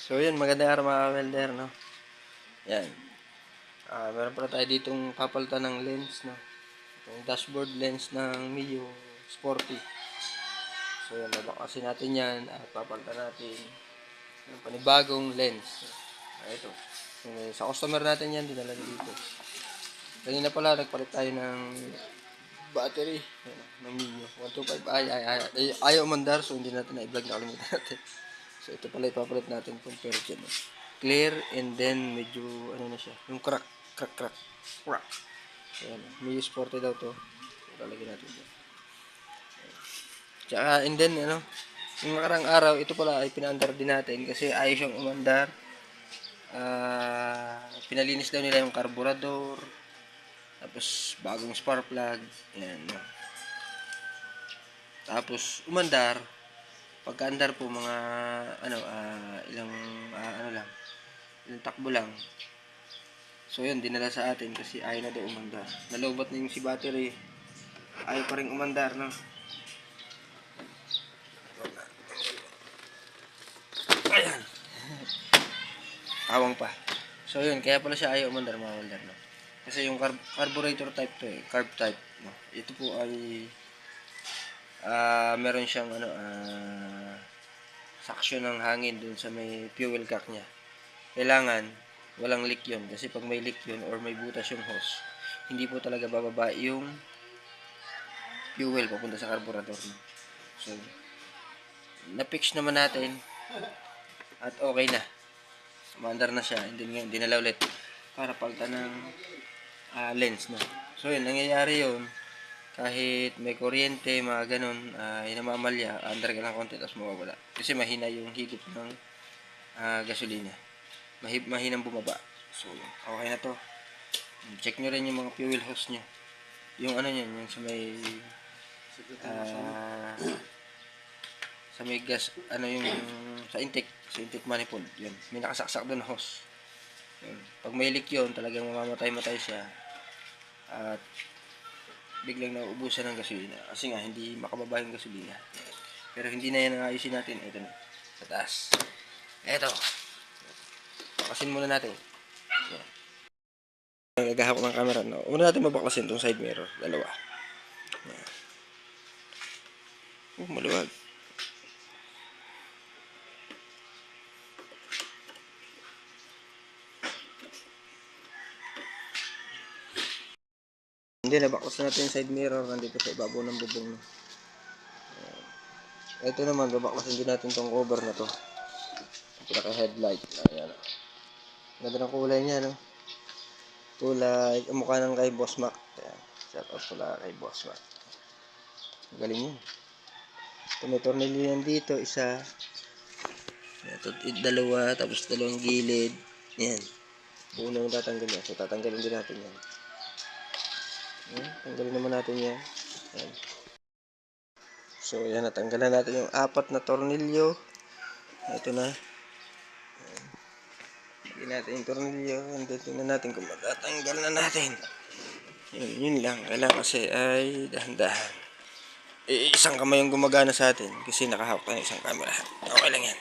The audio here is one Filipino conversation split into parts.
So yun, magandang araw mga welder, no? Yan. Meron pala tayo ditong papalitan ng lens, no? Itong dashboard lens ng Mio Sporty. So yan, babakasin natin yan at papalitan natin ng panibagong lens. Ito. Sa customer natin yan, dinala dito. Kanina pala, nagpalit tayo ng battery. Yan, ng Mio. 125i. Ayaw umandar, so hindi natin na-vlog, nakalimutan natin. So ito pala ipapalit natin kung virgin. Clear and then medyo ano na siya, yung crack. So yan, may sporty daw to. So lalagyan natin dyan. Tsaka and then ano, yung nakarang araw, ito pala ay pinaandar din natin kasi ayos siyang umandar. Pinalinis daw nila yung carburetor. Tapos bagong spark plug. Yan. Tapos umandar. Pagkaandar po mga ano ilang ano lang, ilang takbo lang. So yun, dinala sa atin kasi ayaw na daw umandar. Nalobat na yung si battery. Ayaw pa rin umandar, no? Ayan. Awang pa. So yun, kaya pala siya ayaw umandar mga welder, no? Kasi yung carburetor type to eh, carb type, no? Ito po ay meron siyang ano suction ng hangin dun sa may fuel cock niya. Kailangan walang leak yun kasi pag may leak yun or may butas yung hose, hindi po talaga bababa yung fuel papunta sa carburetor niya. So na-fix naman natin at okay na. Umandar na siya, hindi nga dinala ulit para palitan ng lens na. So yun, nangyayari yun kahit may kuryente, mga ganun, inamamalya, andar ka ng konti tapos mawawala. Kasi mahina yung higop ng gasolina. Mahinang bumaba. So okay na to. Check nyo rin yung mga fuel hose nyo. Yung ano nyo, yung sa may gas, ano yung sa intake manifold, yun. May nakasaksak doon na hose. Yun. Pag may leak yun, talagang mamamatay-matay siya. At biglang nauubusan ng gasolina. Kasi nga, hindi makababa yung gasolina. Pero hindi na yan ang ayusin natin. Ito na. Sa taas. Ito. Bakasin muna natin. Yan. Nagahap ng camera. No? Una natin mabaklasin itong side mirror. Dalawa. Yan. Maluwag. Hindi, nabaklas natin yung side mirror. Nandito sa ibabaw ng bubong. Ito naman, babaklasin din natin itong cover na to. Pinaka-headlight. Ayan. Ganda ng kulay niya, no? Kulay, mukha ng kay Boss Mac. Ayan. Shout out pala kay Boss Mac. Galing yun. Ito may tornilyo yan dito. Isa. Ito, dalawa. Tapos dalawang gilid. Yan. Buo na yung tatanggal yan. So, tatanggalin din natin yan. Ayan. Tanggalin naman natin yan. Ayan. So, yan. Natanggalan natin yung apat na tornilyo. Ito na. Lagyan natin yung tornilyo. And then, tingnan natin kung matatanggal na natin. Yun lang. Kailangan kasi ay dahan-dahan. Isang kamay yung gumagana sa atin kasi nakahawak tayo ng isang camera. Okay lang yan.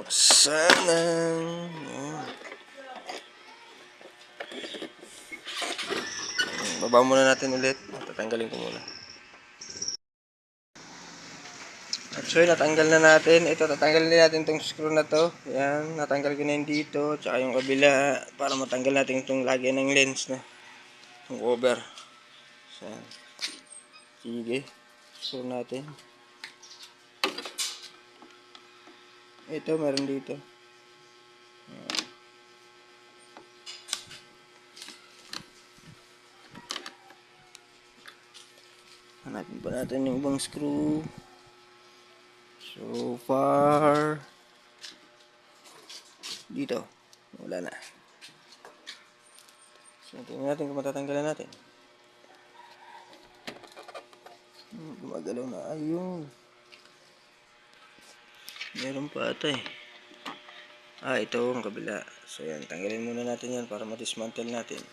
Sana. Baba muna natin ulit. Tatanggalin ko muna. So yun, natanggal na natin. Ito, tatanggalin natin itong screw na to. Yan, natanggal ko na yung dito. Tsaka yung kabila. Para matanggal natin itong lagyan ng lens na. Yung cover. So, sige. Screw natin. Ito, meron dito. Hanapin pa natin yung ibang screw. So far, dito, wala na. So, tingnan natin kung matatanggalan natin. Gumagalaw na. Ayun. Meron pa ata eh. Ito ang kabila. So, yan. Tanggalin muna natin yan para ma-dismantle natin.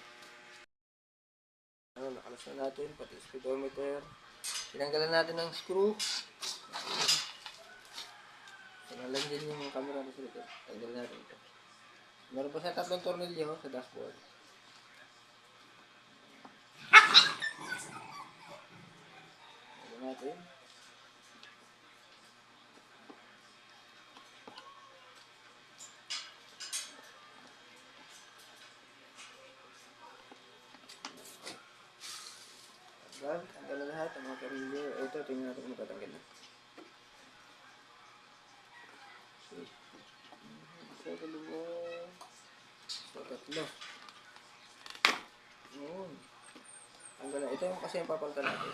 Nakalas na natin. Pati speedometer. Tinanggalan natin ng screw. Lang din yung camera na sa likod. Tanggalin natin ito. Meron pa sa 3 tornilyo sa dashboard. Tanggalin natin. Tanggal na lahat ang mga tornilyo. Ito, tingnan natin kung matatanggal na. Isa, dalawa. Isa, tatlo. Yun. Tanggal na. Ito yung kasi yung papalitan natin.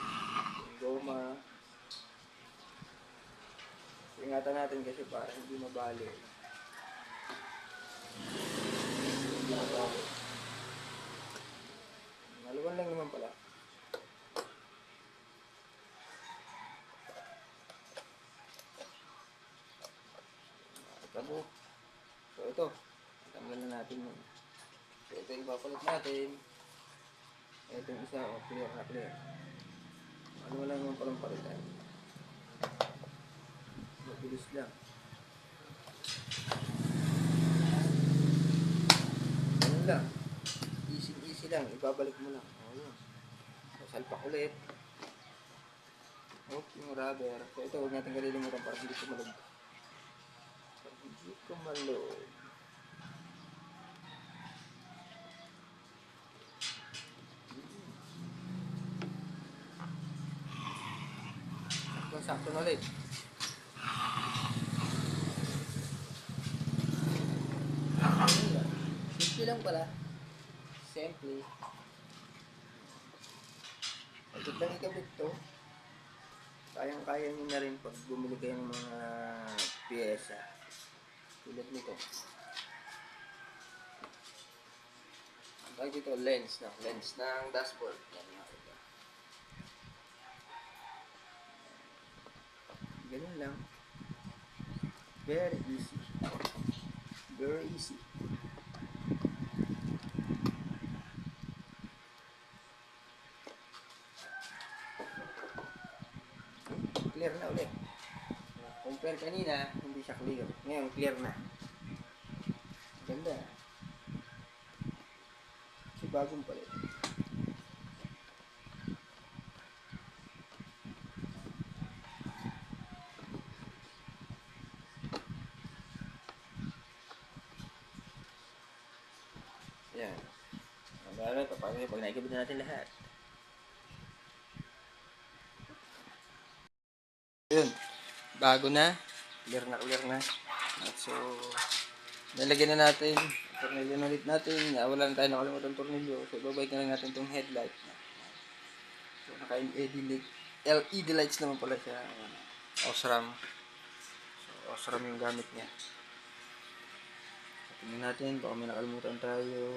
Yung goma. Ingatan natin kasi para hindi mabali. Hindi mabali. Maluwan lang naman pala. Tabo. So ito. Tanggal na natin yun. So ito yung papalit natin. Ito yung isa. O, clear na clear. Maluwan lang naman palang palitan. Mabilis lang. Ganun lang. Easy lang. Ibabalik mo lang. O, yun. So, salpak ulit. Hook yung rubber. So, ito, huwag natin kalilimutan para hindi kumalog. Para hindi kumalog. Sakto na ulit. Simple lang pala. Simple. Agad lang ikabit to. Kayang-kaya nyo na rin pag bumili kayo ng mga piyesa. Tulad nito. Ang tawag dito, lens ng dashboard. Ganun lang. Very easy. Very easy. Clear na ulit. Compare kanina, hindi siya clear. Ngayon, clear na. Ganda. Kasi bagong palit. Yan. Ang gano'n, pag naikabit na natin lahat. Yun. Bago na. Clear na. At so, nalagyan na natin. Tornilyo na ulit natin. Wala na tayo nakalimutan tornilyo. So, babalik na lang natin itong headlight. So, LED lights naman pala siya. Osram. So, Osram yung gamit niya. So, tingnan natin. Baka may nakalimutan tayo.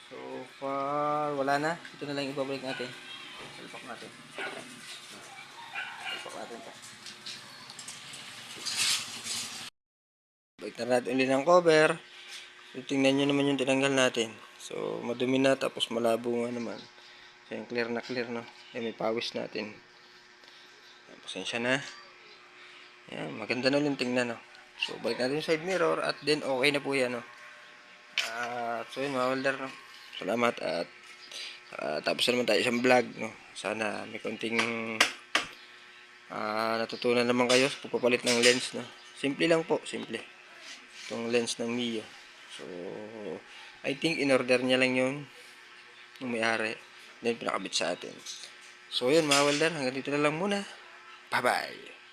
So far, wala na. Ito na lang ibabalik natin. Salpak natin. Salpak natin ito. Balik na natin ulit ng cover. So, tingnan nyo naman yung tinanggal natin. So, madumi na tapos malabo nga naman. So, yung clear na, no? Yan, may pawis natin. Yan, pasensya na. Yan, maganda na ulit tingnan, no? So, balik natin yung side mirror at then okay na po yan, no? So, yun, mga welder, no? Salamat at tapos na naman tayo isang vlog, no? Sana may konting natutunan naman kayo sa pagpapalit ng lens, no? Simple lang po, simple. Itong lens ng Mio. So, I think in-order niya lang yun ng may-ari. Then, pinakabit sa atin. So, yun mga welder. Hanggang dito na lang muna. Bye-bye!